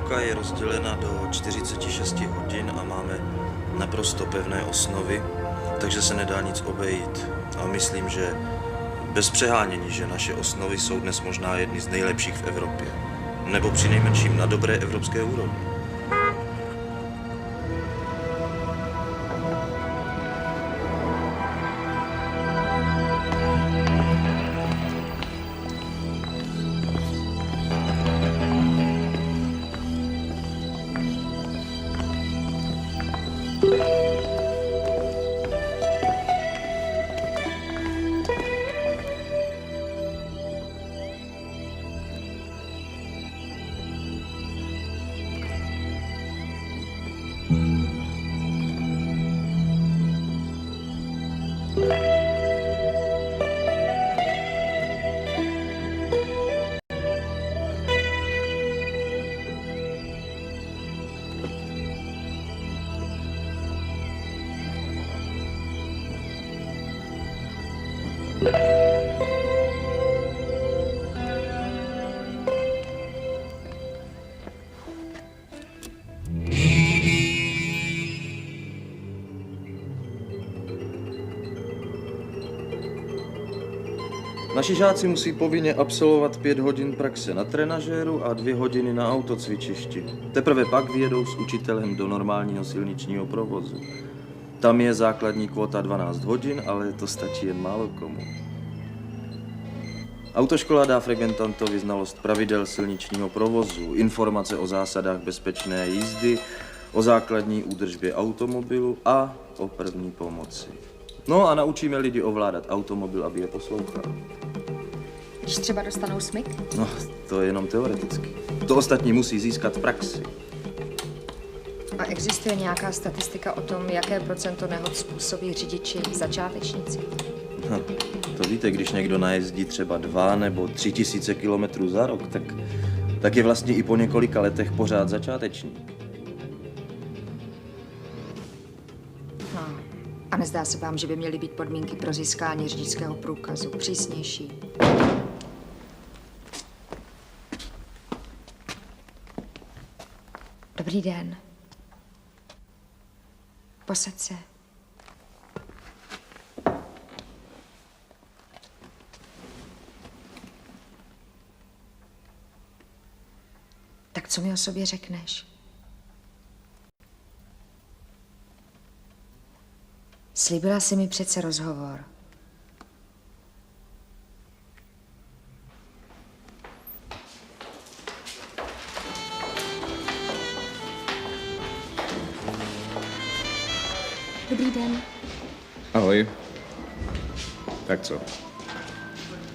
zkouška je rozdělena do 46 hodin a máme naprosto pevné osnovy, takže se nedá nic obejít. A myslím, že bez přehánění, že naše osnovy jsou dnes možná jedny z nejlepších v Evropě. Nebo přinejmenším na dobré evropské úrovni. Naši žáci musí povinně absolvovat 5 hodin praxe na trenažéru a 2 hodiny na autocvičišti. Teprve pak vyjedou s učitelem do normálního silničního provozu. Tam je základní kvota 12 hodin, ale to stačí jen málo komu. Autoškola dá frekventantovi znalost pravidel silničního provozu, informace o zásadách bezpečné jízdy, o základní údržbě automobilu a o první pomoci. No a naučíme lidi ovládat automobil, aby je poslouchal. Když třeba dostanou smyk? No, to je jenom teoreticky. To ostatní musí získat v praxi. A existuje nějaká statistika o tom, jaké procento nehod způsobí řidiči začátečníci? No, to víte, když někdo najezdí třeba 2 nebo 3 tisíce kilometrů za rok, tak je vlastně i po několika letech pořád začátečník. No. A nezdá se vám, že by měly být podmínky pro získání řidičského průkazu přísnější? Dobrý den. Posaď se. Tak co mi o sobě řekneš? Slíbila jsi mi přece rozhovor. Dobrý den. Ahoj. Tak co?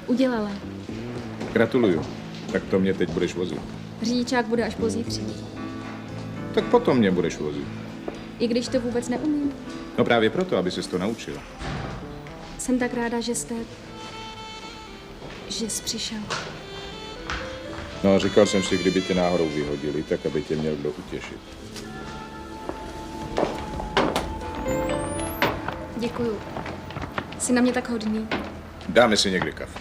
Udělala. Gratuluju. Tak to mě teď budeš vozit. Řidičák bude až pozítří. Tak potom mě budeš vozit. I když to vůbec neumím. No právě proto, aby ses to naučila. Jsem tak ráda, že jsi přišel. No, říkal jsem si, kdyby tě náhodou vyhodili, tak aby tě měl kdo utěšit. Děkuju. Jsi na mě tak hodný. Dáme si někdy kafe.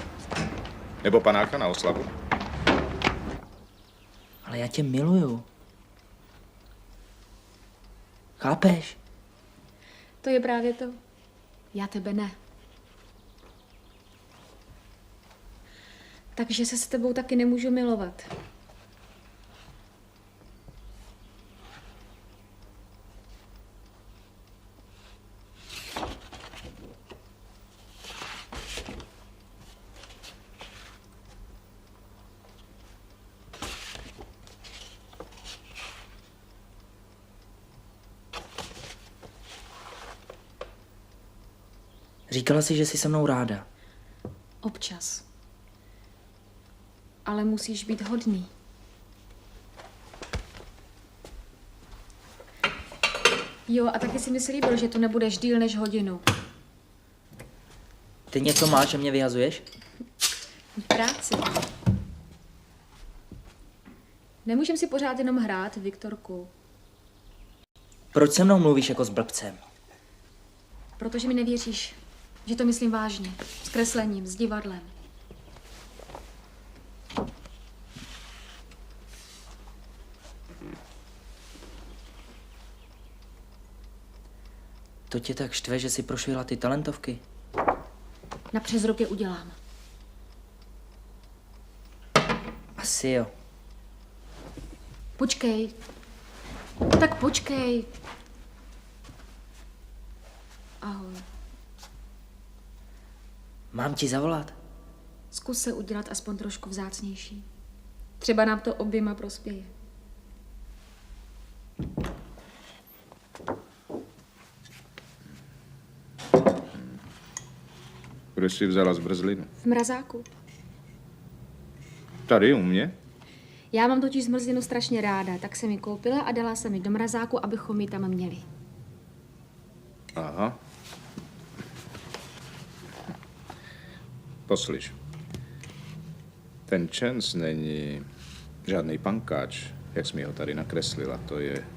Nebo panáka na oslavu. Ale já tě miluju. Chápeš? To je právě to. Já tebe ne. Takže se s tebou taky nemůžu milovat. Říkala jsi, že jsi se mnou ráda. Občas. Ale musíš být hodný. Jo, a taky si mi slíbil, že tu nebudeš díl než hodinu. Ty něco máš, že mě vyhazuješ? V práci. Nemůžem si pořád jenom hrát, Viktorku. Proč se mnou mluvíš jako s blbcem? Protože mi nevěříš, že to myslím vážně. S kreslením, s divadlem. To tě tak štve, že si prošvihla ty talentovky? Na přes rok je udělám. Asi jo. Počkej. Tak počkej. Ahoj. Mám ti zavolat? Zkus se udělat aspoň trošku vzácnější. Třeba nám to oběma prospěje. Kde jsi vzala zmrzlinu? V mrazáku. Tady u mě? Já mám totiž zmrzlinu strašně ráda, tak jsem ji koupila a dala jsem ji do mrazáku, abychom ji tam měli. Aha. Poslyš. Ten Chance není žádný pankáč, jak jsi mi ho tady nakreslila. To je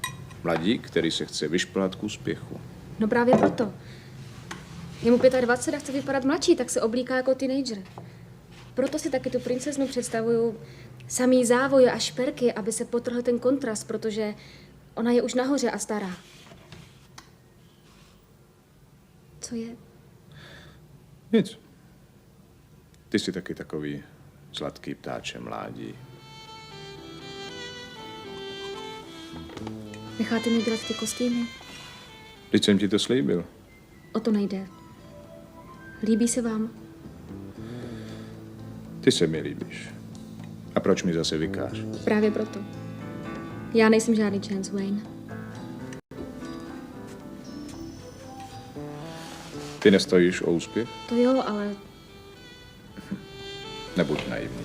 mladík, který se chce vyšplhat k úspěchu. No právě proto. Je mu 25 a chce vypadat mladší, tak se oblíká jako teenager. Proto si taky tu princeznu představuju samý závoje a šperky, aby se potrhl ten kontrast, protože ona je už nahoře a stará. Co je? Nic. Ty jsi taky takový sladký ptáče mládí. Necháte mi dělat ty kostýmy? Teď jsem ti to slíbil. O to nejde. Líbí se vám? Ty se mi líbíš. A proč mi zase vykáš? Právě proto. Já nejsem žádný Chance Wayne. Ty nestojíš o úspěch? To jo, ale Nebuď naivní.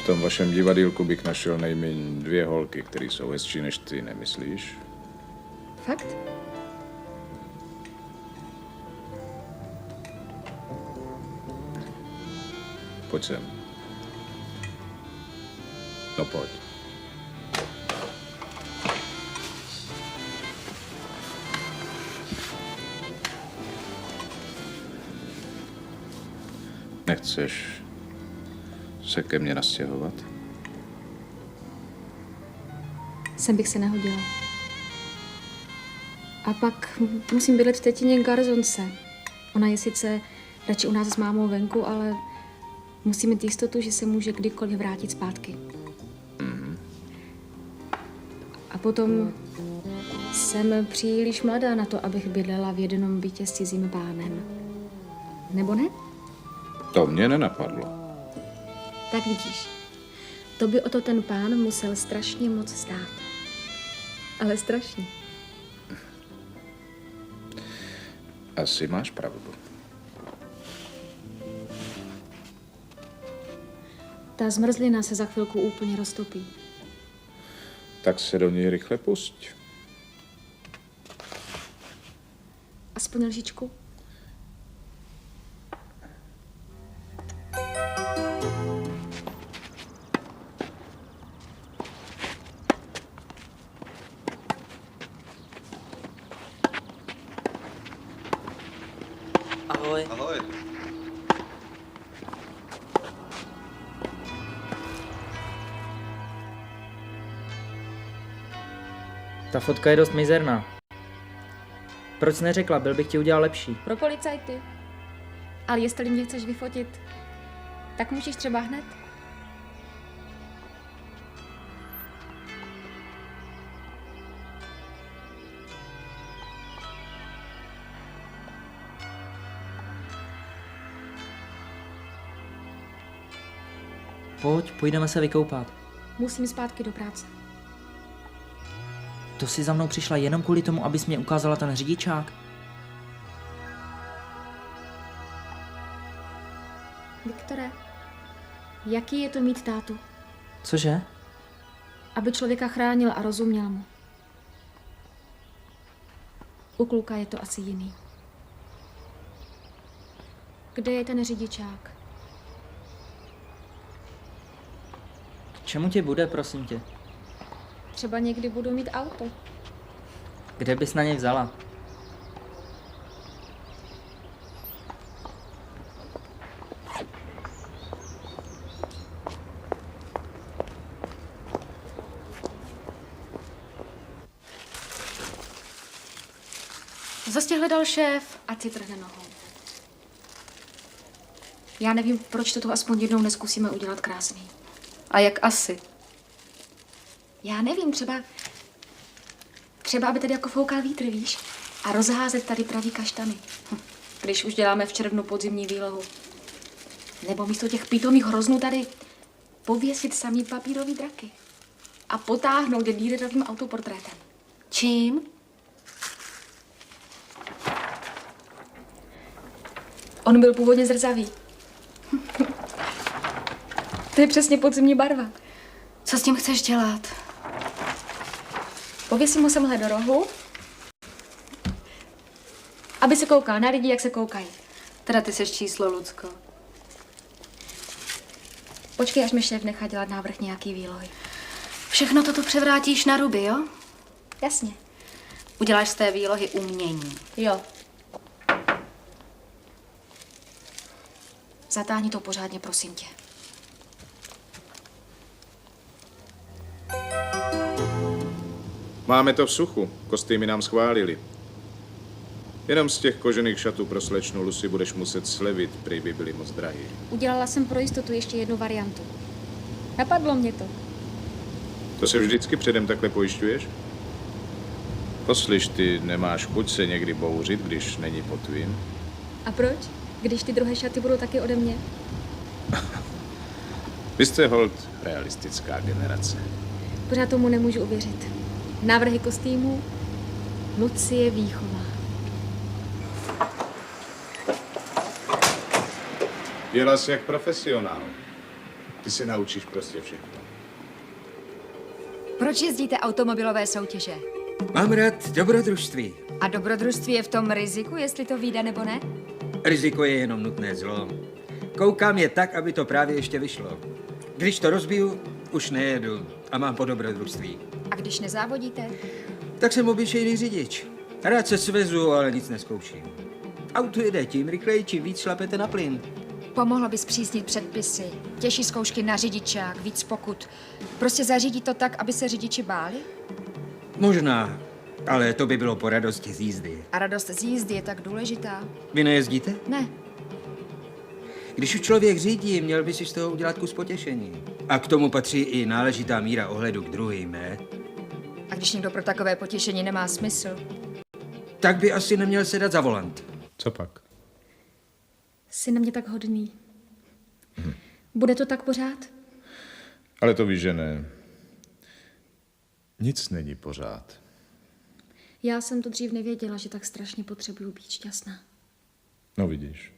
V tom vašem divadýlku bych našel nejméně 2 holky, které jsou hezčí než ty, nemyslíš? fakt? Pojď sem. No pojď. Nechceš se ke mně nastěhovat? Sem bych se nehodila. A pak musím bydlet v tetině Garzonce. Ona je sice radši u nás s mámou venku, ale musí mít jistotu, že se může kdykoliv vrátit zpátky. A potom jsem příliš mladá na to, abych bydlela v jednom bytě s cizím pánem. Nebo ne? To mě nenapadlo. Tak vidíš. To by o to ten pán musel strašně moc stát. Ale strašně. Asi máš pravdu. Ta zmrzlina se za chvilku úplně roztopí. Tak se do něj rychle pusť. Aspoň lžičku. Ahoj. Ahoj. Ta fotka je dost mizerná. Proč jsi neřekla, byl bych ti udělal lepší. Pro policajty. Ale jestli mě chceš vyfotit, tak můžeš třeba hned. Pojď, půjdeme se vykoupat. Musím zpátky do práce. To jsi za mnou přišla jenom kvůli tomu, abys mě ukázala ten řidičák? Viktore, jaký je to mít tátu? Cože? Aby člověka chránil a rozuměl mu. U kluka je to asi jiný. Kde je ten řidičák? K čemu ti bude, prosím tě? Třeba někdy budu mít auto. Kde bys na ně vzala? zase hledal šéf? Ať si trhne nohou. Já nevím, proč to tu aspoň jednou neskusíme udělat krásný. A jak asi? Já nevím, třeba aby tady jako foukal vítr, víš? A rozházet tady pravý kaštany. Když už děláme v červnu podzimní výlohu. Nebo místo těch pitomých hroznů tady pověsit samý papírový draky. A potáhnout je Dürerovým autoportrétem. Čím? On byl původně zrzavý. To je přesně podzimní barva. Co s tím chceš dělat? Pověsím ho semhle do rohu, aby se koukal na lidi, jak se koukají. Teda ty seš číslo, Lucko. Počkej, až mi šéf nechá dělat návrh nějaký výlohy. Všechno toto převrátíš na ruby, jo? Jasně. Uděláš z té výlohy umění. Jo. Zatáhni to pořádně, prosím tě. Máme to v suchu. Kostýmy nám schválili. Jenom z těch kožených šatů pro slečnu Lucy budeš muset slevit, prý by byly moc drahý. Udělala jsem pro jistotu ještě jednu variantu. Napadlo mě to. To se vždycky předem takhle pojišťuješ? Poslyš, ty nemáš chuť se někdy bouřit, když není po tvým? A proč? Když ty druhé šaty budou taky ode mě? Vy jste holt realistická generace. Pořád tomu nemůžu uvěřit. Návrhy kostýmů? Lucie Výchová. Dělá jsi jak profesionál. Ty se naučíš prostě všechno. Proč jezdíte automobilové soutěže? Mám rád dobrodružství. A dobrodružství je v tom riziku, jestli to vyjde nebo ne? Riziko je jenom nutné zlo. Koukám je tak, aby to právě ještě vyšlo. Když to rozbiju, už nejedu a mám po dobrodružství. A když nezávodíte? Tak jsem obyčejný řidič. Rád se svezu, ale nic neskouším. Auto jede tím rychleji, čím víc šlapete na plyn. Pomohlo by zpřísnit předpisy, těžší zkoušky na řidičák, víc pokut. Prostě zařídit to tak, aby se řidiči báli? Možná, ale to by bylo po radosti z jízdy. A radost z jízdy je tak důležitá. Vy nejezdíte? Ne. Když už člověk řídí, měl by si z toho udělat kus potěšení. A k tomu patří i náležitá míra ohledu k druhým, ne? A když někdo pro takové potěšení nemá smysl? Tak by asi neměl sedat za volant. Co pak? Jsi na mě tak hodný. Bude to tak pořád? Ale to víš, že ne. Nic není pořád. Já jsem to dřív nevěděla, že tak strašně potřebuju být šťastná. No vidíš.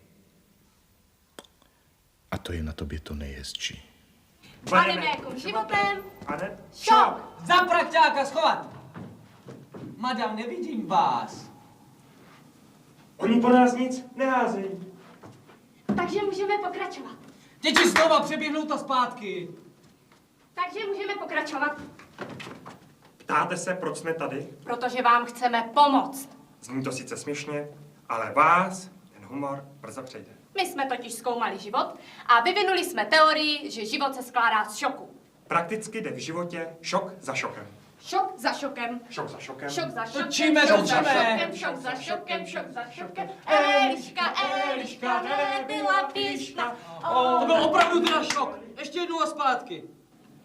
A to je na tobě to nejhezčí. Pademe jako životem. Pane? Šok! Za prakťáka schovat! Madam, nevidím vás. Oni po nás nic neházejí. Takže můžeme pokračovat. Děti znova přeběhnou to zpátky. Takže můžeme pokračovat, Ptáte se, proč jsme tady? protože vám chceme pomoct. Zní to sice směšně, ale vás ten humor brzo přejde. My jsme totiž zkoumali život a vyvinuli jsme teorii, že život se skládá z šoku. Prakticky jde v životě šok za šokem. Šok za šokem. Šok za šokem. Šok za šokem. Točíme, šok za točíme. šokem, šok za šokem, šok za šokem. Eliška, nebyla pyšná. To byl opravdu teda šok. Ještě jednou a zpátky.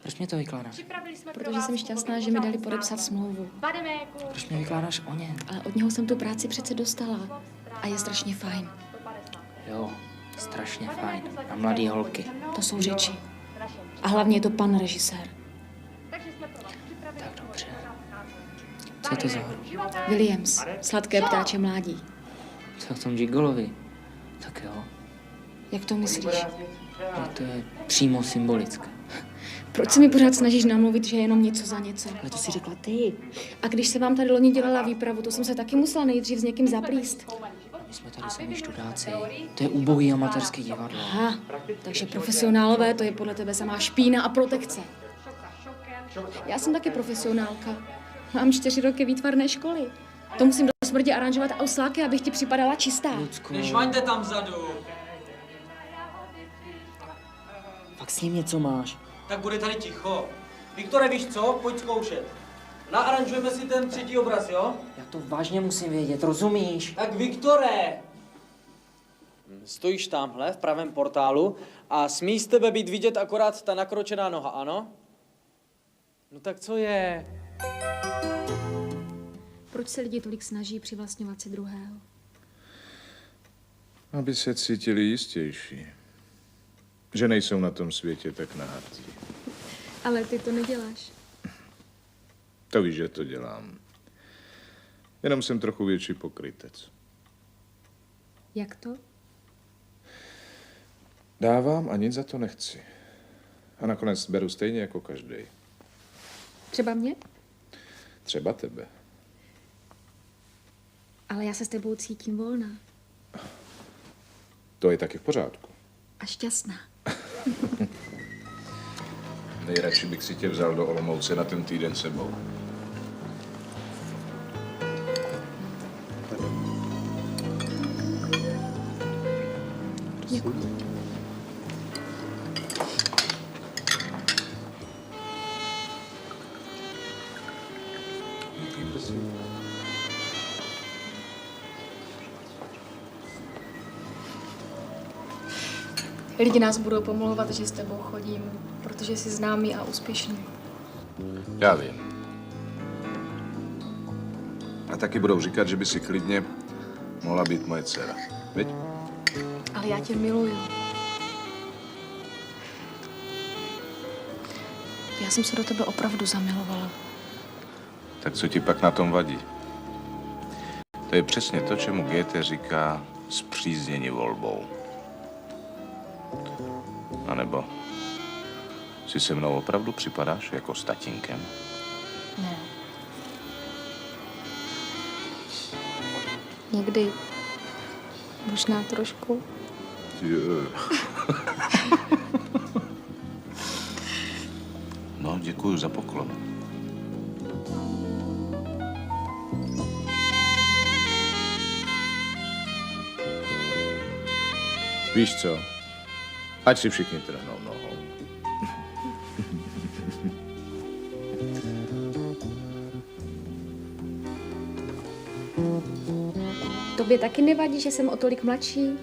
Proč mě to vykládáš? Připravili jsme pro Protože vás jsem šťastná, že mi dali podepsat smlouvu. Bademéku. Proč mě vykládáš o ně? Ale od něho jsem tu práci přece dostala. A je strašně fajn. Jo, strašně fajn. A mladý holky. To jsou řeči. A hlavně je to pan režisér. Tak dobře. Co je to za hru? Williams. Sladké ptáče mládí. Co v tom Gigolovi? Tak jo, Jak to myslíš? ale to je přímo symbolické. Proč se mi pořád snažíš namluvit, že je jenom něco za něco? Ale to si řekla ty. A když se vám tady loni dělala výpravu, to jsem se taky musela nejdřív s někým zaplíst. My jsme tady sami študáci. To je ubohý amatérský divadlo. Aha, takže profesionálové, to je podle tebe samá špína a protekce. Já jsem taky profesionálka. Mám 4 roky výtvarné školy. To musím do smrti aranžovat ausláky, abych ti připadala čistá. Lucko, Nešvaňte tam vzadu. fakt s ním něco máš. Tak bude tady ticho. Viktore, víš co? Pojď zkoušet. Naaranžujeme si ten třetí obraz, jo? Já to vážně musím vědět, rozumíš? Tak Viktore! Stojíš tamhle v pravém portálu a smí z tebe být vidět akorát ta nakročená noha, ano? No tak co je? Proč se lidi tolik snaží přivlastňovat si druhého? Aby se cítili jistější. Že nejsou na tom světě tak nahátí. Ale ty to neděláš. To víš, že to dělám. Jenom jsem trochu větší pokrytec. Jak to? Dávám a nic za to nechci. A nakonec beru stejně jako každý. Třeba mě? Třeba tebe. Ale já se s tebou cítím volná To je taky v pořádku. a šťastná. Nejradši bych si tě vzal do Olomouce na ten týden sebou. Děkuji. Lidi nás budou pomlouvat, že s tebou chodím, protože jsi známý a úspěšný. Já vím. A taky budou říkat, že by si klidně mohla být moje dcera. Viď? Ale já tě miluju. Já jsem se do tebe opravdu zamilovala. Tak co ti pak na tom vadí? To je přesně to, čemu Goethe říká spříznění volbou. A nebo si se mnou opravdu připadáš jako s tatínkem? Ne. Někdy. Možná trošku. No, děkuju za poklon. Víš co? Ať si všichni trhnou nohou. Tobě taky nevadí, že jsem o tolik mladší?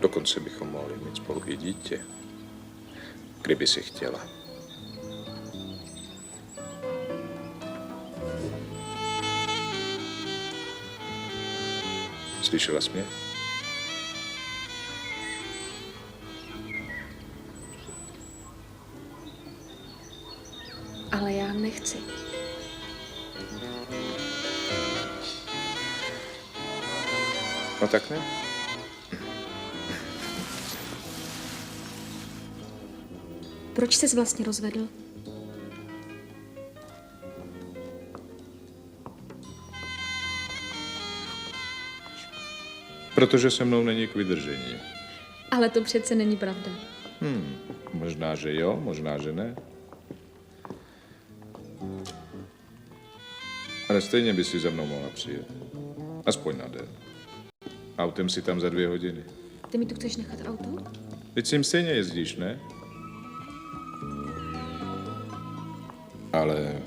Dokonce bychom mohli mít spolu i dítě, kdyby si chtěla. Slyšela jsi mě? Ale já nechci. No tak ne. Proč ses vlastně rozvedl? Protože se mnou není k vydržení. Ale to přece není pravda. Možná, že jo, možná, že ne. Ale stejně by si za mnou mohla přijet. Aspoň na den. Autem si tam za 2 hodiny. Ty mi tu chceš nechat auto? Teď s tím stejně jezdíš, ne? Ale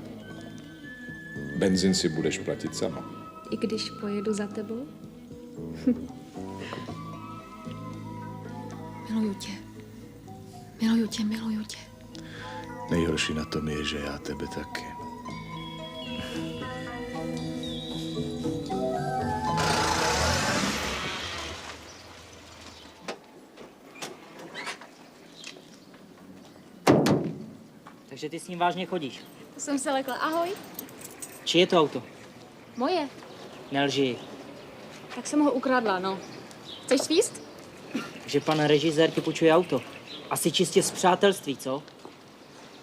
benzín si budeš platit sama. I když pojedu za tebou? Miluju tě. Miluju tě, miluju tě. Nejhorší na tom je, že já tebe taky. Takže ty s ním vážně chodíš. To jsem se lekla. Ahoj. Či je to auto? Moje. Nelži. Tak jsem ho ukradla, no. Chceš svíst? Že pan režisér ti půjčuje auto. Asi čistě z přátelství, co?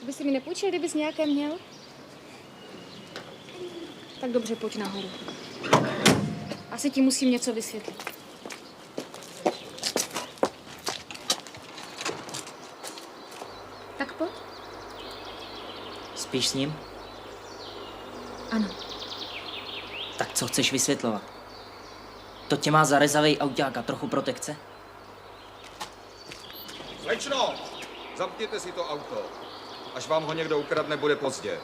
By si mi nepůjčil, kdybys nějaké měl? Tak dobře, pojď nahoru. Asi ti musím něco vysvětlit. Tak pojď. Spíš s ním? Ano. Tak co chceš vysvětlovat? To tě má zarezavej auták a trochu protekce? Slečno, zamkněte si to auto. Až vám ho někdo ukradne, bude pozdě.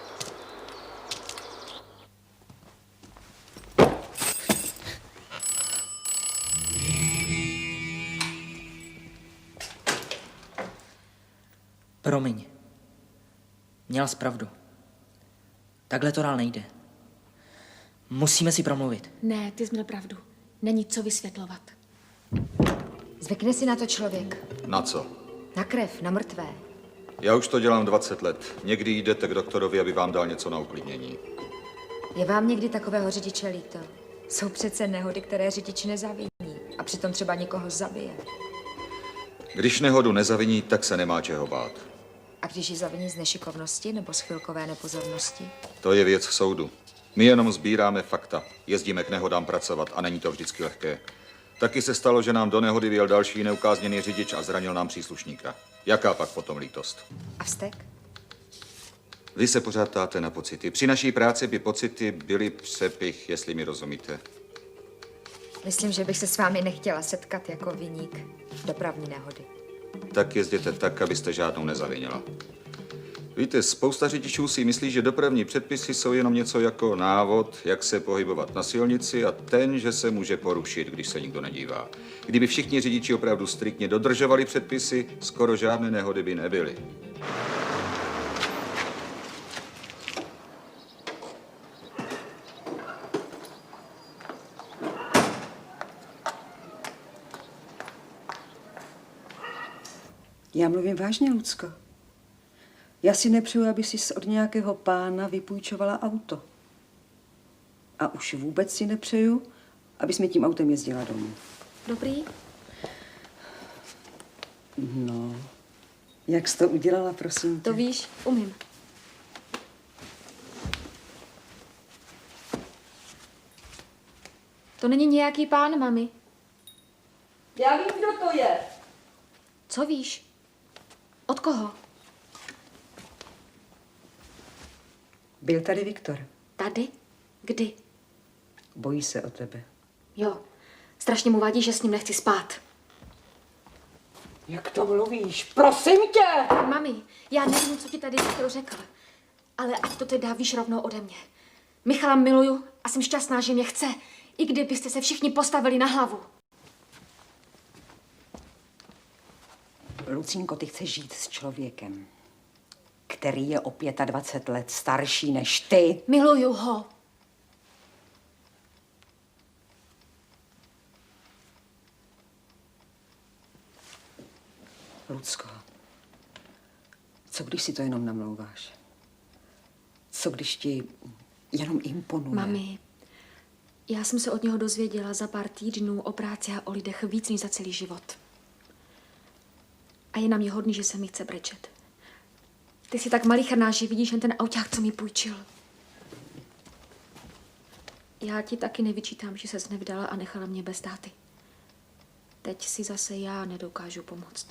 Promiň. Měla jsi pravdu. Takhle to dál nejde. Musíme si promluvit. Ne, ty jsi měl pravdu. Není co vysvětlovat. Zvykne si na to člověk. Na co? Na krev, na mrtvé. Já už to dělám 20 let. Někdy jdete k doktorovi, aby vám dal něco na uklidnění. Je vám někdy takového řidiče líto? Jsou přece nehody, které řidič nezaviní a přitom třeba někoho zabije. Když nehodu nezaviní, tak se nemá čeho bát. A když ji zaviní z nešikovnosti nebo z chvilkové nepozornosti? To je věc soudu. My jenom sbíráme fakta. Jezdíme k nehodám pracovat a není to vždycky lehké. Taky se stalo, že nám do nehody vjel další neukázněný řidič a zranil nám příslušníka. Jaká pak potom lítost? A vztek? Vy se pořád ptáte na pocity. Při naší práci by pocity byly přepich, jestli mi rozumíte. Myslím, že bych se s vámi nechtěla setkat jako viník dopravní nehody. Tak jezděte tak, abyste žádnou nezavinila. Víte, spousta řidičů si myslí, že dopravní předpisy jsou jenom něco jako návod, jak se pohybovat na silnici a ten, že se může porušit, když se nikdo nedívá. Kdyby všichni řidiči opravdu striktně dodržovali předpisy, skoro žádné nehody by nebyly. Já mluvím vážně, Lucko. Já si nepřeju, aby si od nějakého pána vypůjčovala auto. A už vůbec si nepřeju, abys mi tím autem jezdila domů. Dobrý? No, jak jsi to udělala, prosím tě? To víš, umím. To není nějaký pán, mami. Já vím, kdo to je. Co víš? Od koho? Byl tady Viktor. Tady? Kdy? Bojí se o tebe. Jo, strašně mu vadí, že s ním nechci spát. Jak to mluvíš? Prosím tě! Mami, já nevím, co ti tady Viktor řekl, ale ať to teda víš rovnou ode mě. Michala miluju a jsem šťastná, že mě chce, i kdybyste se všichni postavili na hlavu. Lucínko, ty chceš žít s člověkem, který je o 25 let starší než ty. Miluju ho. Lucko, co když si to jenom namlouváš? Co když ti jenom imponuje? Mami, já jsem se od něho dozvěděla za pár týdnů o práci a o lidech víc než za celý život. A je na mě hodný, že se mi chce brečet. Ty jsi tak malicherná, že vidíš jen ten auták, co mi půjčil. Já ti taky nevyčítám, že ses nevdala a nechala mě bez táty. Teď si zase já nedokážu pomoct.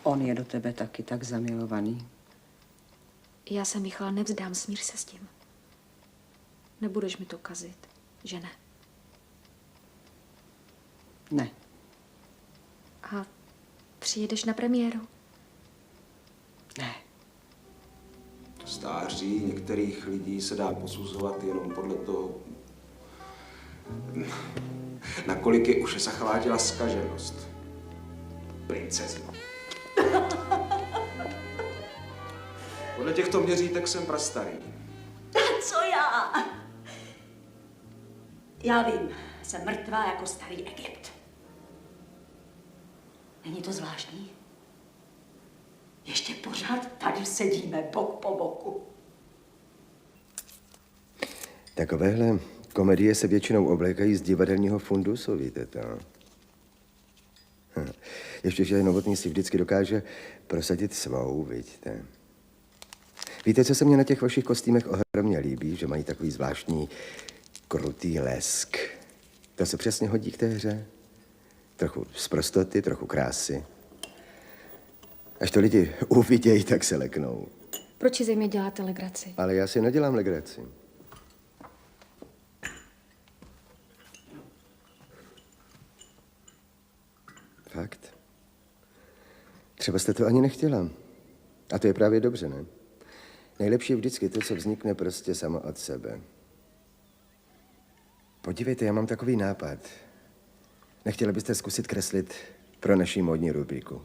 On je do tebe taky tak zamilovaný. Já se, Michala, nevzdám, smíř se s tím. Nebudeš mi to kazit, že ne? Ne. A přijedeš na premiéru? Ne. Stáří některých lidí se dá posuzovat jenom podle toho, nakolik je uše zachvátila zkaženost. Princezno. Podle těchto měřítek jsem prastarý. Co já? Já vím, jsem mrtvá jako starý Egypt. Není to zvláštní? Ještě pořád tady sedíme bok po boku. Takovéhle komedie se většinou oblékají z divadelního fundusu, víte to. Ještě, že Novotný si vždycky dokáže prosadit svou, vidíte. Víte, co se mně na těch vašich kostýmech ohromně líbí? Že mají takový zvláštní krutý lesk. To se přesně hodí k té hře. Trochu zprostoty, trochu krásy. Až to lidi uvidějí, tak se leknou. Proč si ze mě děláte legraci? Ale já si nedělám legraci. Fakt? Třeba jste to ani nechtěla. A to je právě dobře, ne? Nejlepší je vždycky to, co vznikne prostě samo od sebe. Podívejte, já mám takový nápad. Nechtěli byste zkusit kreslit pro naší módní rubriku?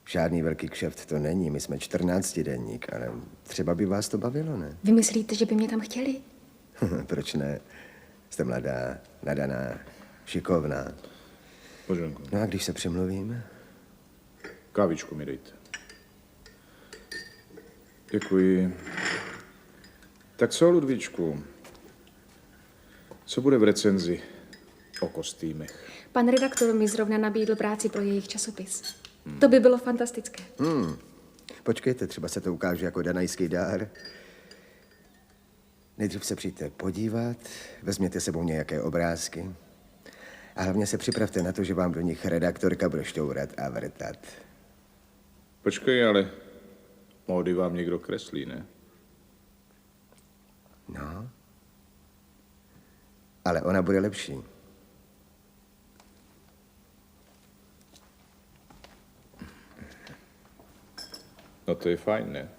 Žádný velký kšeft to není, my jsme 14denník, ale třeba by vás to bavilo, ne? Vy myslíte, že by mě tam chtěli? Proč ne? Jste mladá, nadaná, šikovná. Boženko. No a když se přemluvíme? Kávičku mi dejte. Děkuji. Tak co, Ludvíčku? Co bude v recenzi o kostýmech? Pan redaktor mi zrovna nabídl práci pro jejich časopis. To by bylo fantastické. Počkejte, třeba se to ukáže jako danajský dár. Nejdřív se přijďte podívat, vezměte sebou nějaké obrázky a hlavně se připravte na to, že vám do nich redaktorka bude šťourat a vrtat. Počkej, ale módy vám někdo kreslí, ne? No, ale ona bude lepší. No to je fajn, ne?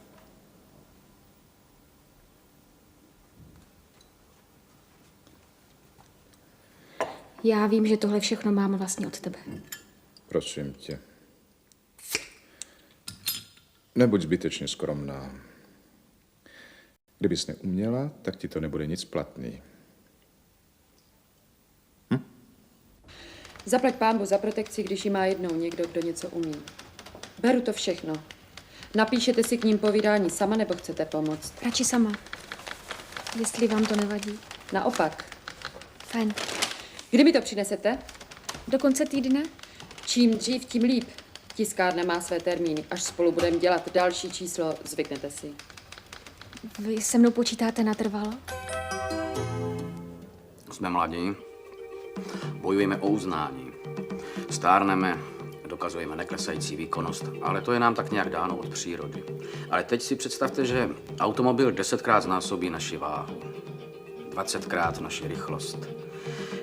Já vím, že tohle všechno mám vlastně od tebe. Prosím tě. Nebuď zbytečně skromná. Kdybys neuměla, tak ti to nebude nic platný. Zaplať pánbu za protekci, když ji má jednou někdo, kdo něco umí. Beru to všechno. Napíšete si k ním povídání sama, nebo chcete pomoct? Radši sama. Jestli vám to nevadí. Naopak. Fajn. Kdy mi to přinesete? Do konce týdne? Čím dřív, tím líp. Tiskárna má své termíny. Až spolu budeme dělat další číslo, zvyknete si. Vy se mnou počítáte natrvalo? Jsme mladí, bojujeme o uznání. Stárneme, dokazujeme neklesající výkonnost, ale to je nám tak nějak dáno od přírody. Ale teď si představte, že automobil 10krát znásobí naši váhu, 20krát naši rychlost.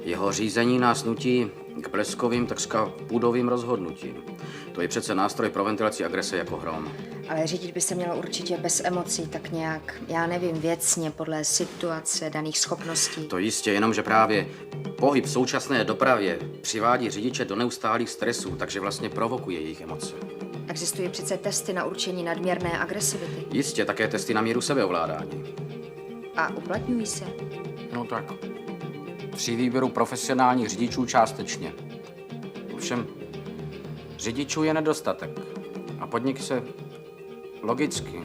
Jeho řízení nás nutí k bleskovým, takřka půdovým rozhodnutím. To je přece nástroj pro ventilaci agrese jako hrom. Ale řídit by se mělo určitě bez emocí, tak nějak, já nevím, věcně, podle situace, daných schopností. To jistě, jenomže právě pohyb v současné dopravě přivádí řidiče do neustálých stresů, takže vlastně provokuje jejich emoce. Existují přece testy na určení nadměrné agresivity. Jistě, také testy na míru sebeovládání. A uplatňují se? No tak, při výběru profesionálních řidičů částečně. Ovšem, řidičů je nedostatek a podnik se logicky,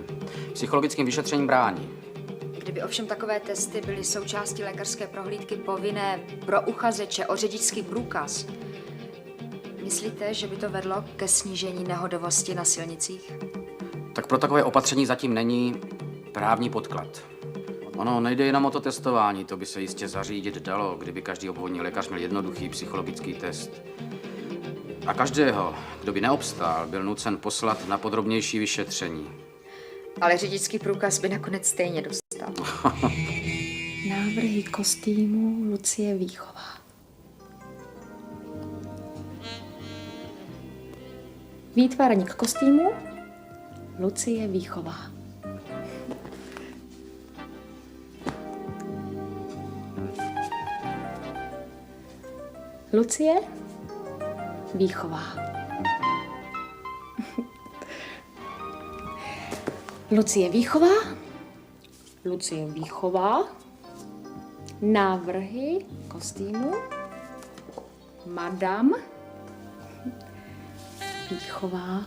psychologickým vyšetřením brání. Kdyby ovšem takové testy byly součástí lékařské prohlídky povinné pro uchazeče o řidičský průkaz, myslíte, že by to vedlo ke snížení nehodovosti na silnicích? Tak pro takové opatření zatím není právní podklad. Ono nejde jenom o to testování, to by se jistě zařídit dalo, kdyby každý obvodní lékař měl jednoduchý psychologický test. A každého, kdo by neobstál, byl nucen poslat na podrobnější vyšetření. Ale řidičský průkaz by nakonec stejně dostal. Návrhy kostýmu Lucie Výchová. Výtvarník kostýmu Lucie Výchová. Lucie Výchová. Lucie Výchová. Lucie Výchová. Návrhy kostýmu Madame Výchová.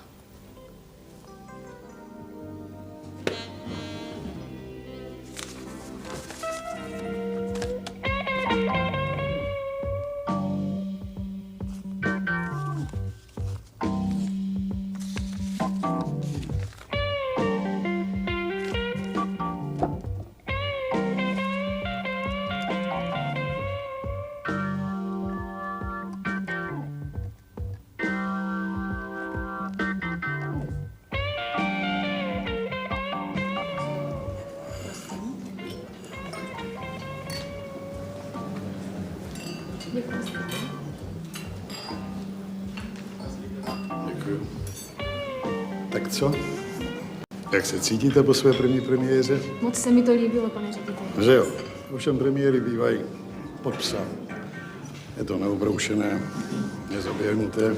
Děkuju. Tak co? Jak se cítíte po své první premiéře? Moc se mi to líbilo, pane řediteli. Že jo. Ovšem premiéry bývají pod psa. Je to neobroušené, nezaběhnuté.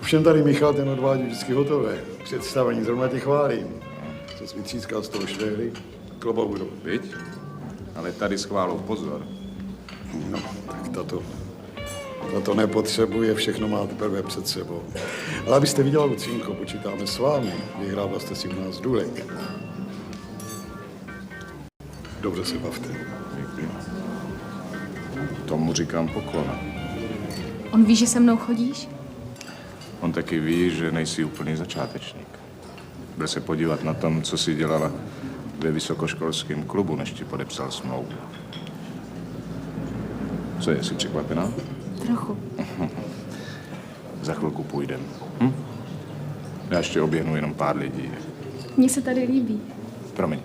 Ovšem tady Michal ten odvádí vždycky hotové. Představení zrovna tě chválím. Co jsi vytřískal z toho švéry, klobouk dolů. Viď? Ale tady schválou pozor. No, tak tato nepotřebuje, všechno má teprve před sebou. Ale abyste viděla, Lucínko, počítáme s vámi. Vyhrávala jste si u nás důlek. Dobře se bavte. Děkuji. Tomu říkám poklona. On ví, že se mnou chodíš? On taky ví, že nejsi úplný začátečník. Byl se podívat na tom, co jsi dělala ve vysokoškolském klubu, než ti podepsal smlouvu. Co je, jsi překvapená? Trochu. Za chvilku půjdem. Já ještě oběhnu jenom pár lidí. Mně se tady líbí. Promiň.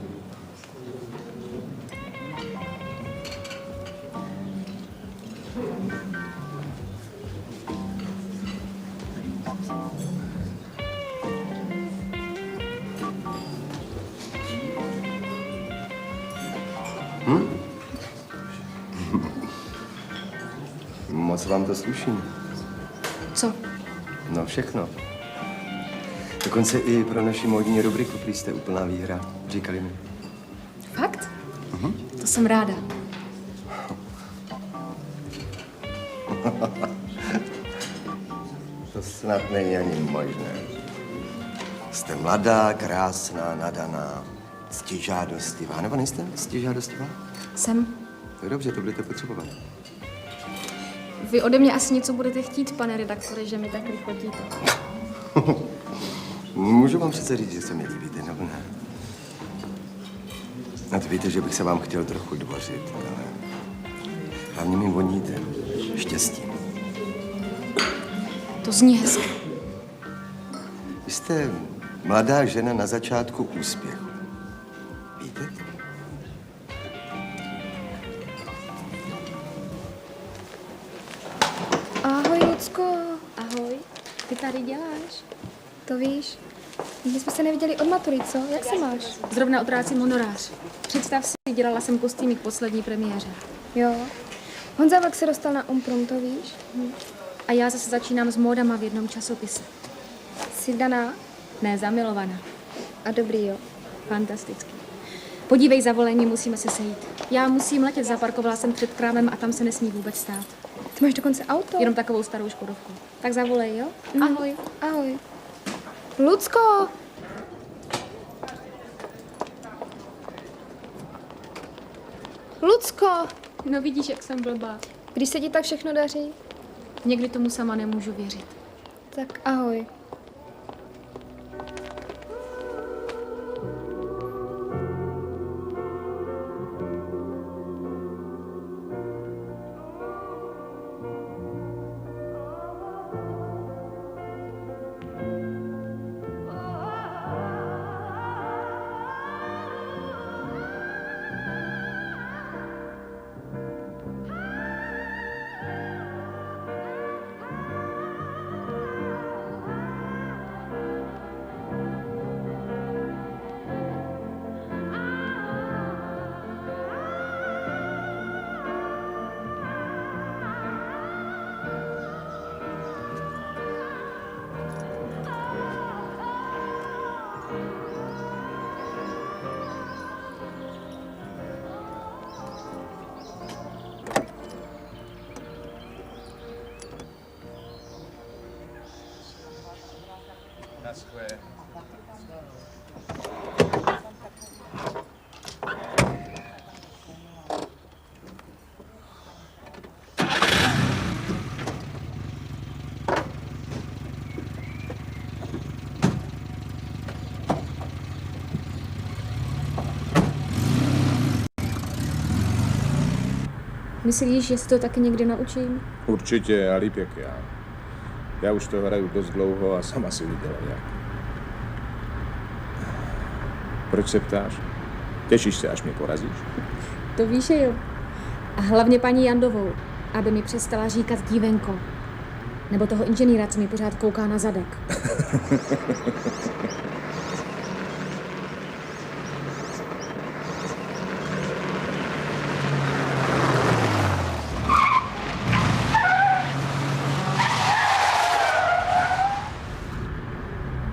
Moc vám to sluší. Co? No všechno. Dokonce i pro naši módní rubriku prý jste úplná výhra, říkali mi. Fakt? To jsem ráda. To snad není ani možné. Jste mladá, krásná, nadaná, ctižádostivá. Nebo nejste ctižádostivá? Jsem. Tak dobře, to budete potřebovat. Vy ode mě asi něco budete chtít, pane redaktore, že mi tak lichotíte. Můžu vám přece říct, že se mi líbíte, nebo ne? A to víte, že bych se vám chtěl trochu dvořit, ale hlavně mi voníte štěstím. To zní hezky. Vy jste mladá žena na začátku úspěchu. Víte? Ahoj, Lucko. Ahoj. Ty tady děláš? To víš. My jsme se neviděli od matury, co? Jak se máš? Zrovna odrácím honorář. Představ si, dělala jsem kostýmy k poslední premiéře. Jo. Honza Vlk se dostal na Umprum, to víš? A já zase začínám s módama v jednom časopise. Jsi daná? Ne, zamilovaná. A dobrý, jo? Fantastický. Podívej, za volení musíme se sejít. Já musím letět, zaparkovala jsem před krámem a tam se nesmí vůbec stát. Ty máš dokonce auto? Jenom takovou starou škodovku. Tak zavolej, jo? Ahoj. Ahoj. Lucko! Lucko! No vidíš, jak jsem blbá. Když se ti tak všechno daří? Někdy tomu sama nemůžu věřit. Tak ahoj. Myslíš, že se to taky někdy naučím? Určitě, a líp jak já. Já už to hraju dost dlouho a sama si viděla jak. Proč se ptáš? Těšíš se, až mě porazíš? To víš, že jo. A hlavně paní Jandovou. Aby mi přestala říkat dívenko. Nebo toho inženýra, co mi pořád kouká na zadek.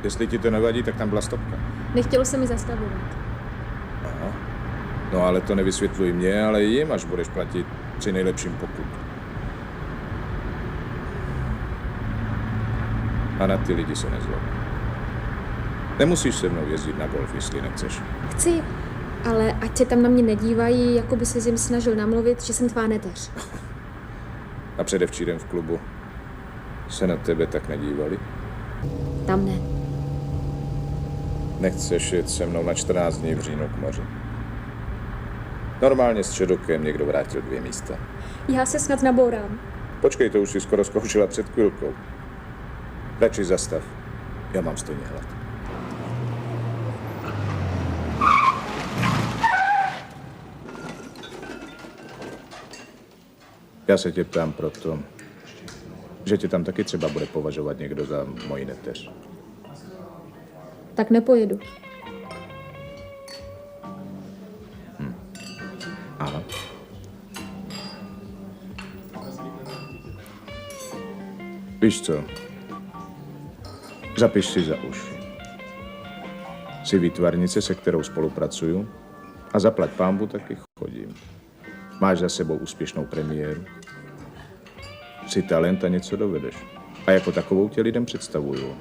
Jestli ti to nevadí, tak tam byla stopka. Nechtělo se mi zastavovat. Aha. No ale to nevysvětluj mě, ale jim, až budeš platit při nejlepším pokutu. A na ty lidi se nezlob. Nemusíš se mnou jezdit na golf, jestli nechceš. Chci, ale ať se tam na mě nedívají, jako by se jim snažil namluvit, že jsem tvá neteř. A předevčírem v klubu se na tebe tak nedívali? Tam ne. Nechceš jet se mnou na 14 dní v říjnu k moři? Normálně s Čedokem někdo vrátil 2 místa. Já se snad nabourám. Počkej, to už si skoro zkoušela před chvilkou. Radši zastav. Já mám stejně hlad. Já se tě ptám proto, že tě tam taky třeba bude považovat někdo za moji neteř. Tak nepojedu. Aha. Víš co? Zapiš si za uši. Jsi výtvarnice, se kterou spolupracuju, a zaplať pánbu taky chodím. Máš za sebou úspěšnou premiéru. Jsi talent a něco dovedeš. A jako takovou tě lidem představuju.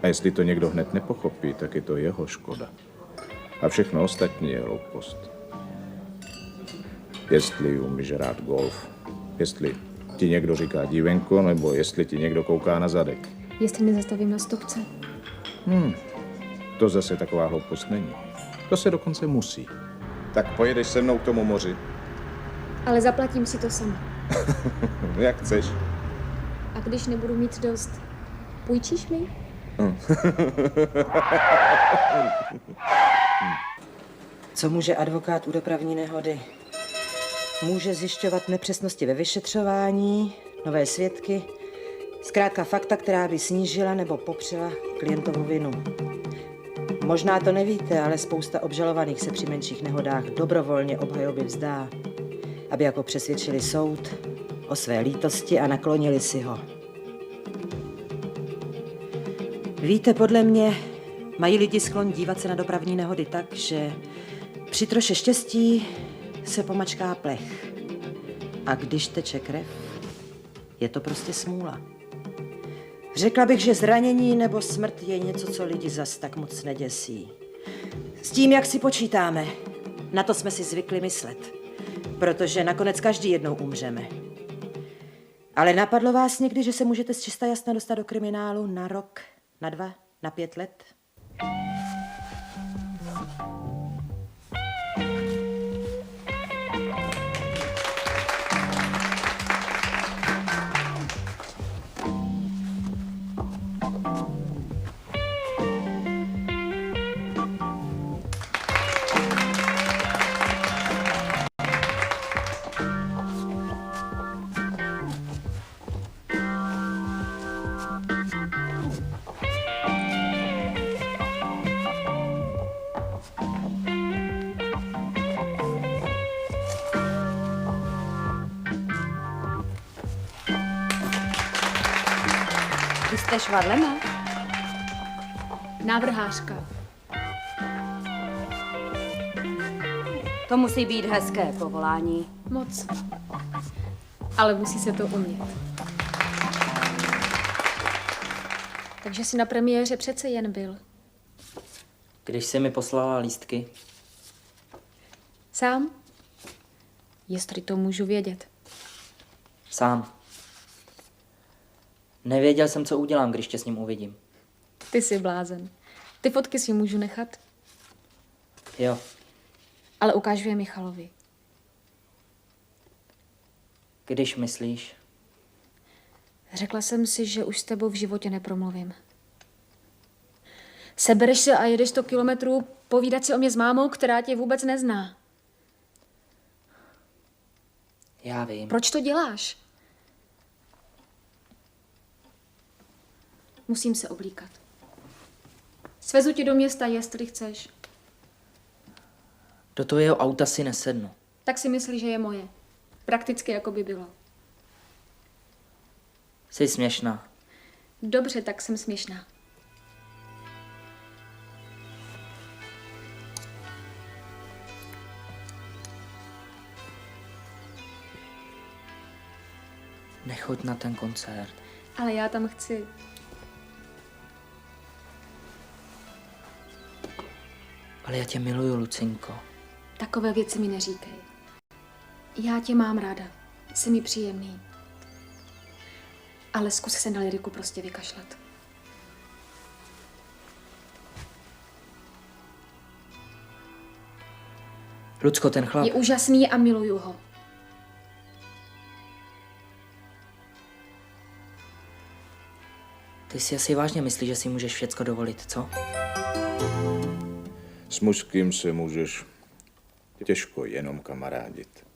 A jestli to někdo hned nepochopí, tak je to jeho škoda. A všechno ostatní je hloupost. Jestli umíš hrát golf, jestli ti někdo říká dívenko, nebo jestli ti někdo kouká na zadek. Jestli mě zastavím na stopce. To zase taková hloupost není. To se dokonce musí. Tak pojedeš se mnou k tomu moři. Ale zaplatím si to sama. Jak chceš. A když nebudu mít dost, půjčíš mi? Co může advokát u dopravní nehody? Může zjišťovat nepřesnosti ve vyšetřování, nové svědky, zkrátka fakta, která by snížila nebo popřela klientovu vinu. Možná to nevíte, ale spousta obžalovaných se při menších nehodách dobrovolně obhajoby vzdá, aby jako přesvědčili soud o své lítosti a naklonili si ho. Víte, podle mě mají lidi sklon dívat se na dopravní nehody tak, že při troše štěstí se pomačká plech. A když teče krev, je to prostě smůla. Řekla bych, že zranění nebo smrt je něco, co lidi zas tak moc neděsí. S tím, jak si počítáme, na to jsme si zvykli myslet. Protože nakonec každý jednou umřeme. Ale napadlo vás někdy, že se můžete z čista jasna dostat do kriminálu na rok, na 2, na 5 let? Vy jste švadlena? Návrhářka. To musí být hezké povolání. Moc. Ale musí se to umět. Takže jsi na premiéře přece jen byl. Když jsi mi poslala lístky, Sám? Jestli to můžu vědět. sám. Nevěděl jsem, co udělám, když tě s ním uvidím. Ty jsi blázen. Ty fotky si můžu nechat, Jo, ale ukážu je Michalovi. když myslíš. Řekla jsem si, že už s tebou v životě nepromluvím. Sebereš se a jedeš 100 kilometrů povídat si o mě s mámou, která tě vůbec nezná. Já vím. Proč to děláš? Musím se oblíkat. Svezu tě do města, jestli chceš. Do toho jeho auta si nesednu. Tak si myslí, že je moje. Prakticky jako by bylo. Jsi směšná. Dobře, tak jsem směšná. Nechoď na ten koncert. Ale já tam chci. Ale já tě miluju, Lucinko. Takové věci mi neříkej. Já tě mám ráda. Jsi mi příjemný. Ale zkus se na lyriku prostě vykašlat. Lucko, ten chlap. Je úžasný a miluju ho. Ty si asi vážně myslíš, že si můžeš všecko dovolit, co? S mužským se můžeš těžko jenom kamarádit.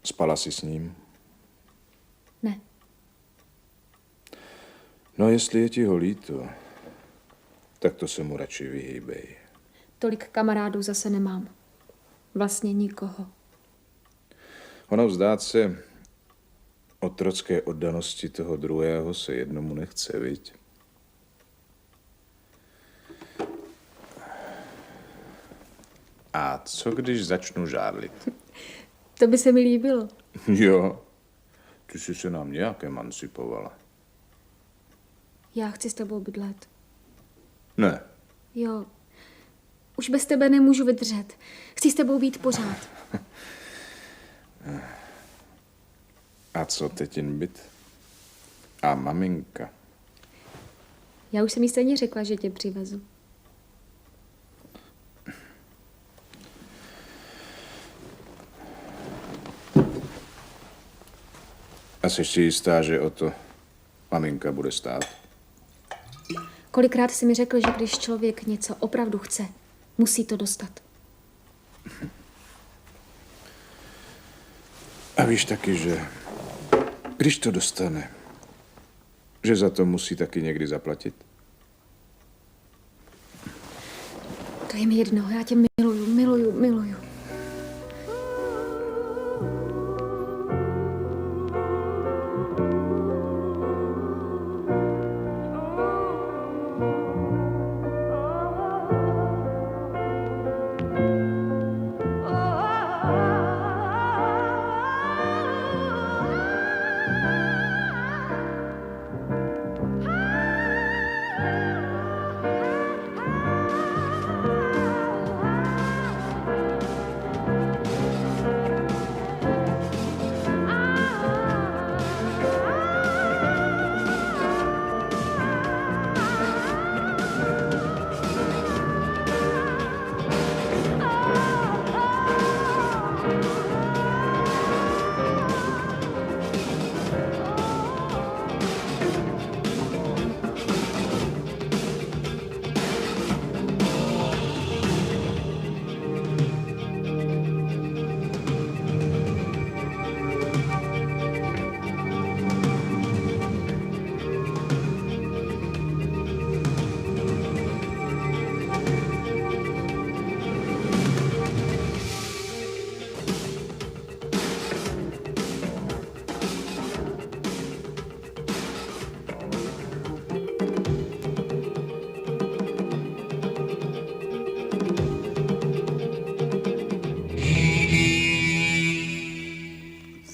Spala jsi s ním? Ne. No, jestli je ti ho líto, tak to se mu radši vyhýbej. Tolik kamarádů zase nemám. Vlastně nikoho. Ono vzdát se otrocké oddanosti toho druhého se jednomu nechce, viď? A co když začnu žárlit? To by se mi líbilo. Jo, ty jsi se nám nějak emancipovala. Já chci s tebou bydlet. Ne. Jo. Už bez tebe nemůžu vydržet. Chci s tebou být pořád. A co tetin byt? A maminka? Já už jsem jí stejně řekla, že tě přivezu. A jsi si jistá, že o to maminka bude stát? Kolikrát jsi mi řekl, že když člověk něco opravdu chce, musí to dostat. A víš taky, že když to dostane, že za to musí taky někdy zaplatit? To je mi jedno, já tě miluju, miluju, miluju.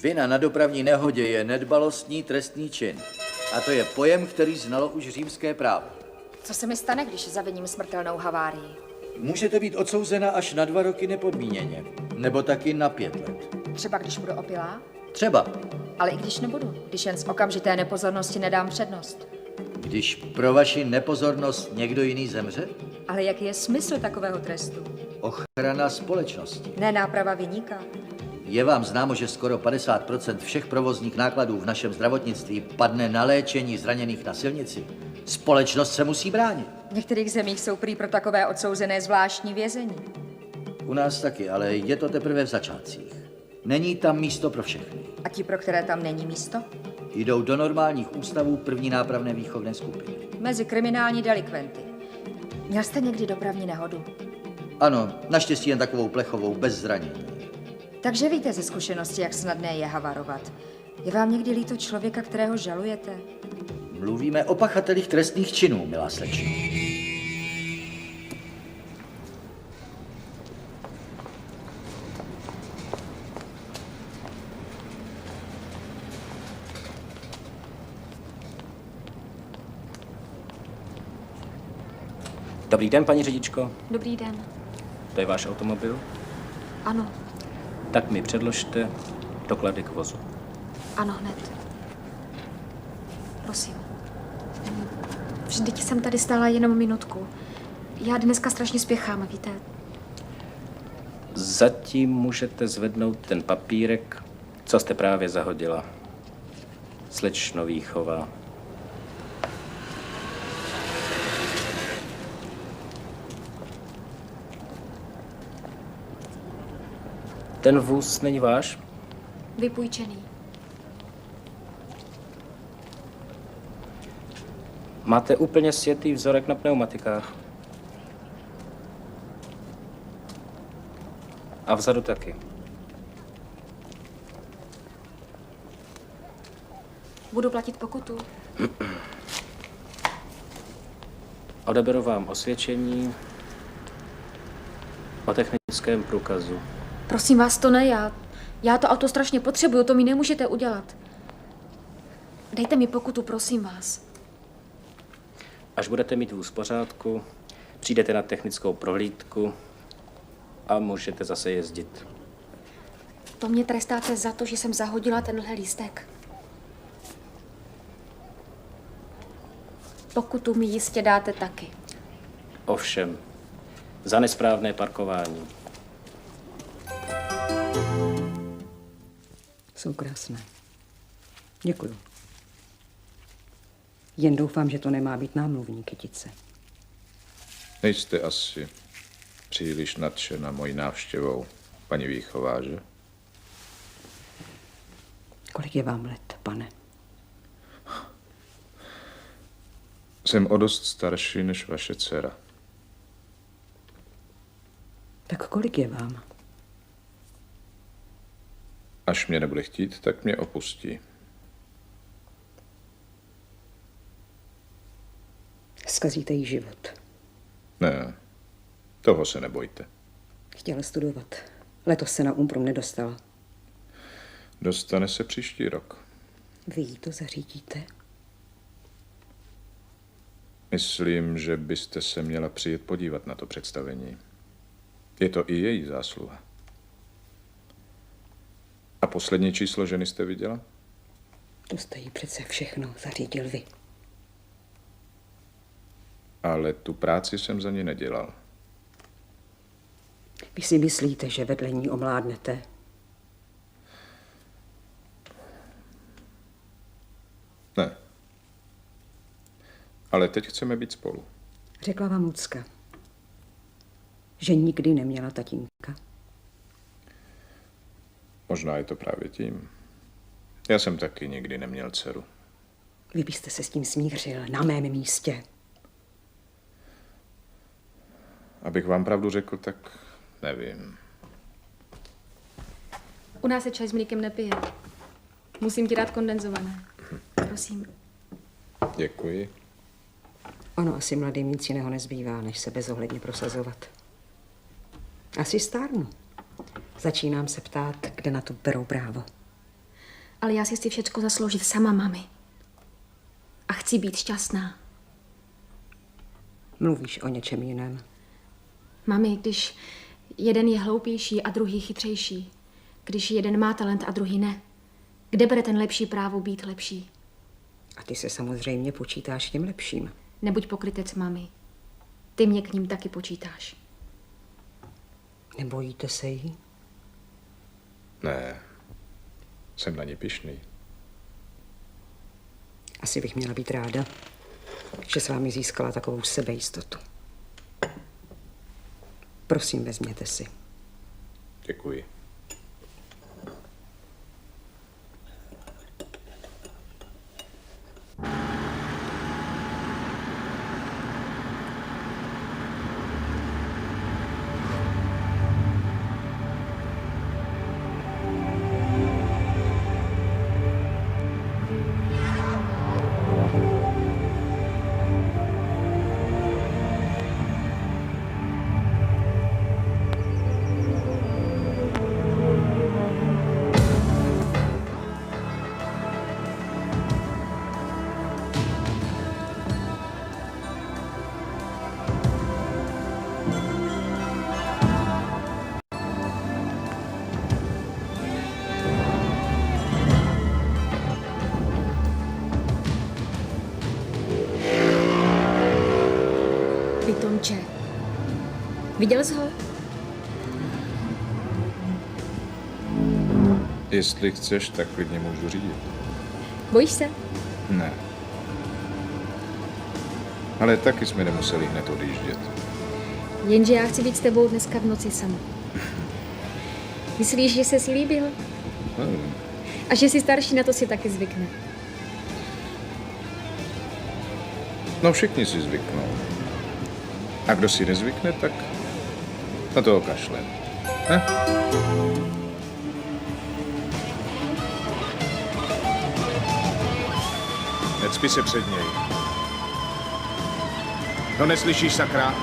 Vina na dopravní nehodě je nedbalostní trestný čin. A to je pojem, který znalo už římské právo. Co se mi stane, když zaviním smrtelnou havárii? Můžete být odsouzena až na 2 roky nepodmíněně. Nebo taky na 5 let. Třeba když budu opilá? Třeba. Ale i když nebudu, když jen z okamžité nepozornosti nedám přednost. Když pro vaši nepozornost někdo jiný zemře? Ale jaký je smysl takového trestu? Ochrana společnosti. Ne náprava viníka. Je vám známo, že skoro 50% všech provozních nákladů v našem zdravotnictví padne na léčení zraněných na silnici? Společnost se musí bránit. V některých zemích jsou prý pro takové odsouzené zvláštní vězení. U nás taky, ale je to teprve v začátcích. Není tam místo pro všechny. A ti, pro které tam není místo? jdou do normálních ústavů první nápravné výchovné skupiny. Mezi kriminální delikventy. Měl jste někdy dopravní nehodu? Ano, naštěstí jen takovou plechovou, bez zranění. Takže víte ze zkušenosti, jak snadné je havarovat. Je vám někdy líto člověka, kterého žalujete? Mluvíme o pachatelích trestných činů, milá slečno. Dobrý den, paní řidičko. Dobrý den. To je váš automobil? Ano, Tak mi předložte doklady k vozu. ano, hned. Prosím. Vždyť jsem tady stála jenom minutku. Já dneska strašně spěchám, víte. Zatím můžete zvednout ten papírek, co jste právě zahodila. Slečno Výchová. Ten vůz není váš? Vypůjčený. Máte úplně sjetý vzorek na pneumatikách. A vzadu taky. Budu platit pokutu. Odeberu vám osvědčení o technickém průkazu. Prosím vás, to ne já. Já to auto strašně potřebuju, to mi nemůžete udělat. Dejte mi pokutu, prosím vás. Až budete mít vůz v pořádku, přijdete na technickou prohlídku a můžete zase jezdit. To mě trestáte za to, že jsem zahodila tenhle lístek. Pokutu mi jistě dáte taky. Ovšem, za nesprávné parkování. Jsou krásné. Děkuju. Jen doufám, že to nemá být námluvní kytice. Nejste asi příliš nadšena mojí návštěvou, paní Výchová, že? Kolik je vám let, pane? Jsem o dost starší než vaše dcera. Tak kolik je vám? Až mě nebude chtít, tak mě opustí. Zkazíte jí život. Ne, toho se nebojte. Chtěla studovat. Letos se na Umprum nedostala. Dostane se příští rok. Vy jí to zařídíte? Myslím, že byste se měla přijet podívat na to představení. Je to i její zásluha. A poslední číslo ženy jste viděla? To jste jí přece všechno zařídil vy. Ale tu práci jsem za ní nedělal. Vy si myslíte, že vedle ní omládnete? Ne. Ale teď chceme být spolu. Řekla vám Lucka, že nikdy neměla tatínka. Možná je to právě tím. Já jsem taky nikdy neměl dceru. Vy byste se s tím smířil na mém místě. Abych vám pravdu řekl, tak nevím. U nás se čaj s mlíkem nepije. Musím ti dát kondenzované. Prosím. Děkuji. Ono asi mladým nic jiného nezbývá, než se bezohledně prosazovat. Asi stárnu. Začínám se ptát, kde na to berou právo. Ale já si chci všecko zasloužit sama, mami. A chci být šťastná. Mluvíš o něčem jiném. Mami, když jeden je hloupější a druhý chytřejší, když jeden má talent a druhý ne, kde bere ten lepší právo být lepší? A ty se samozřejmě počítáš těm lepším. Nebuď pokrytec, mami. Ty mě k ním taky počítáš. Nebojíte se jí? Ne. Jsem na ní pyšný. Asi bych měla být ráda, že s vámi získala takovou sebejistotu. Prosím, vezměte si. Děkuji. Kluče, viděl jsi ho? Jestli chceš, tak klidně můžu řídit. Bojíš se? Ne. Ale taky jsme nemuseli hned odjíždět. Jenže já chci být s tebou dneska v noci sama. Myslíš, že jsi si líbil? A že jsi starší, na to si taky zvykne. No všichni si zvyknou. A kdo si nezvykne, tak na toho kašle. Necpi se před něj. No neslyšíš, sakra?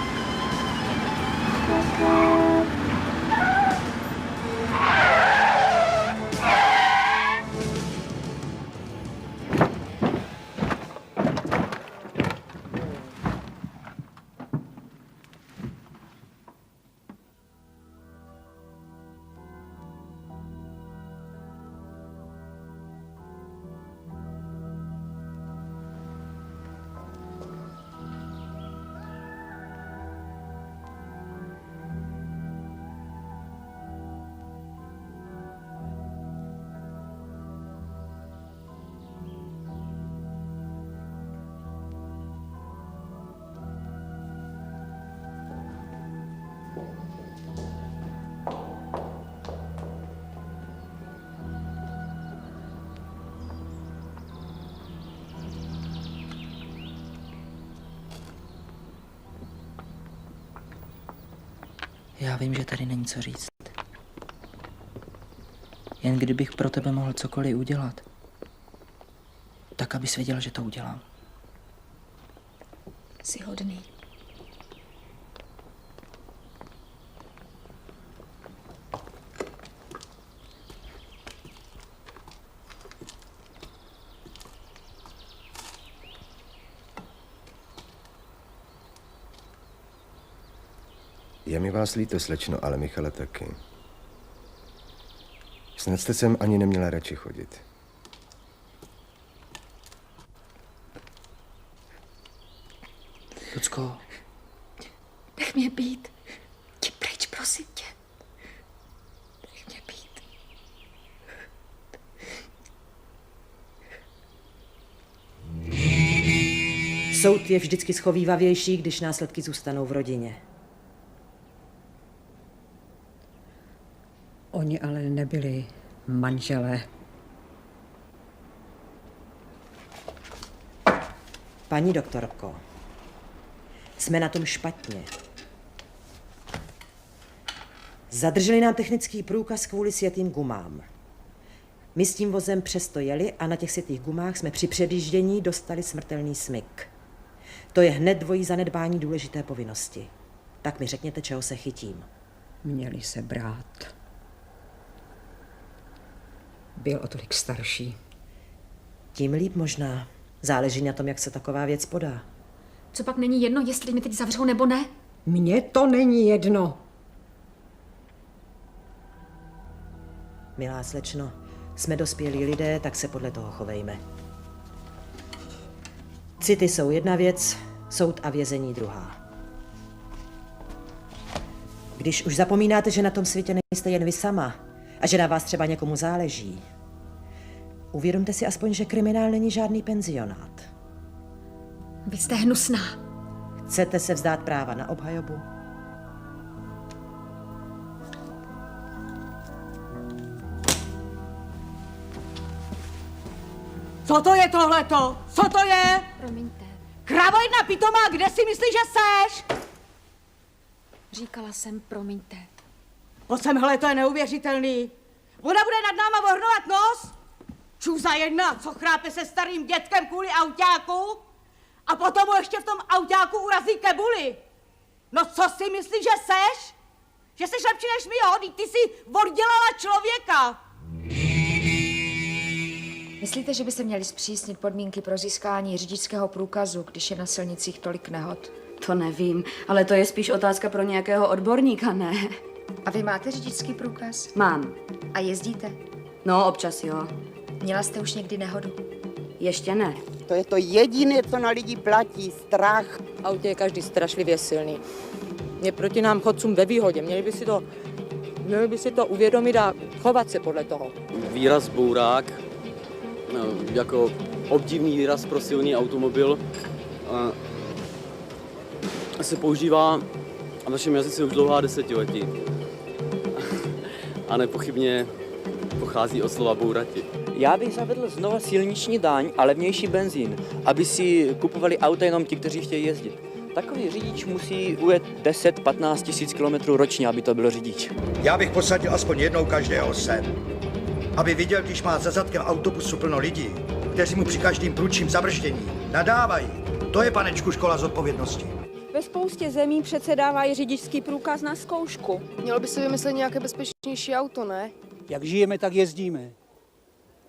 Já vím, že tady není co říct. Jen kdybych pro tebe mohl cokoliv udělat, tak abys věděl, že to udělám. Jsi hodný. Je mi vás líto, slečno, ale Michala taky. Snad jste sem ani neměla radši chodit. Lucko. Nech mě být. Jdi pryč, prosím tě. Nech mě být. Soud je vždycky schovývavější, když následky zůstanou v rodině. Oni ale nebyli manželé. Paní doktorko, jsme na tom špatně. Zadrželi nám technický průkaz kvůli sjetým gumám. My s tím vozem přesto jeli a na těch sjetých gumách jsme při předjíždění dostali smrtelný smyk. To je hned dvojí zanedbání důležité povinnosti. Tak mi řekněte, čeho se chytím. Měli se brát. Byl o tolik starší. Tím líp možná. Záleží na tom, jak se taková věc podá. Co pak není jedno, jestli mě teď zavřou nebo ne? Mně to není jedno. Milá slečno, jsme dospělí lidé, tak se podle toho chovejme. City jsou jedna věc, soud a vězení druhá. Když už zapomínáte, že na tom světě nejste jen vy sama a že na vás třeba někomu záleží, uvědomte si aspoň, že kriminál není žádný penzionát. Vy jste hnusná. Chcete se vzdát práva na obhajobu? Co to je tohleto? Co to je? Promiňte. Kravo jedna pitomá, kde si myslíš, že seš? Říkala jsem, promiňte. Pojď sem, hele, to je neuvěřitelný. Ona bude nad náma vohrnovat nos? Čůza jedna, co chrápe se starým dětkem kvůli autáku? A potom mu ještě v tom autáku urazí kebuli. No co si myslíš, že seš? Že jsi lepší než my, jo? Vždyť ty jsi oddělala člověka. Myslíte, že by se měly zpřísnit podmínky pro získání řidičského průkazu, když je na silnicích tolik nehod? To nevím, ale to je spíš otázka pro nějakého odborníka, ne? A vy máte řidičský průkaz? Mám. A jezdíte? No, občas jo. Měla jste už někdy nehodu? Ještě ne. To je to jediné, co na lidi platí, strach. V autě je každý strašlivě silný. Je proti nám chodcům ve výhodě. Měli by si to uvědomit a chovat se podle toho. Výraz bourák, jako obdivný výraz pro silný automobil, se používá v našem jazyce už dlouhá desetiletí. A nepochybně pochází od slova bourati. Já bych zavedl znova silniční daň a levnější benzín, aby si kupovali auta jenom ti, kteří chtějí jezdit. Takový řidič musí ujet 10-15 tisíc kilometrů ročně, aby to byl řidič. Já bych posadil aspoň jednou každého sem, aby viděl, když má za zadkem autobusu plno lidí, kteří mu při každým prudším zabrždění nadávají. To je, panečku, škola zodpovědnosti. Ve spoustě zemí přece dávají řidičský průkaz na zkoušku. Mělo by se vymyslet nějaké bezpečnější auto, ne? Jak žijeme, tak jezdíme.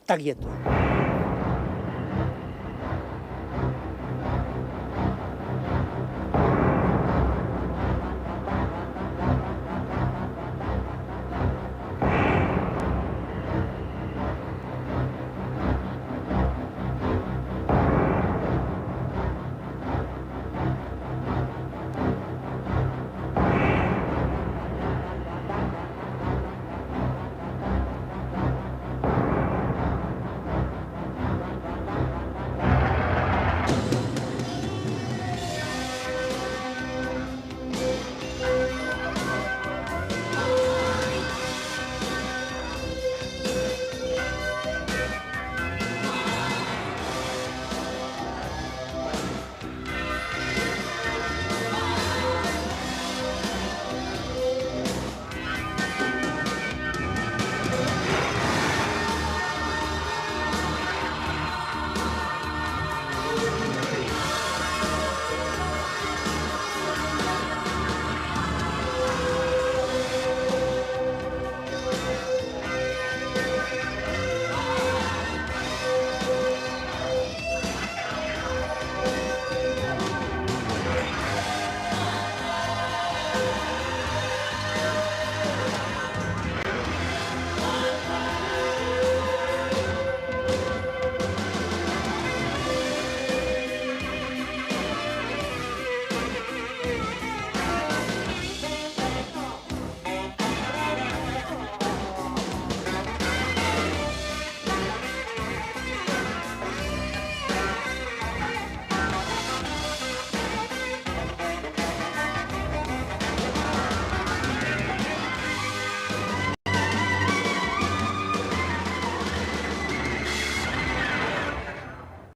Tak je to.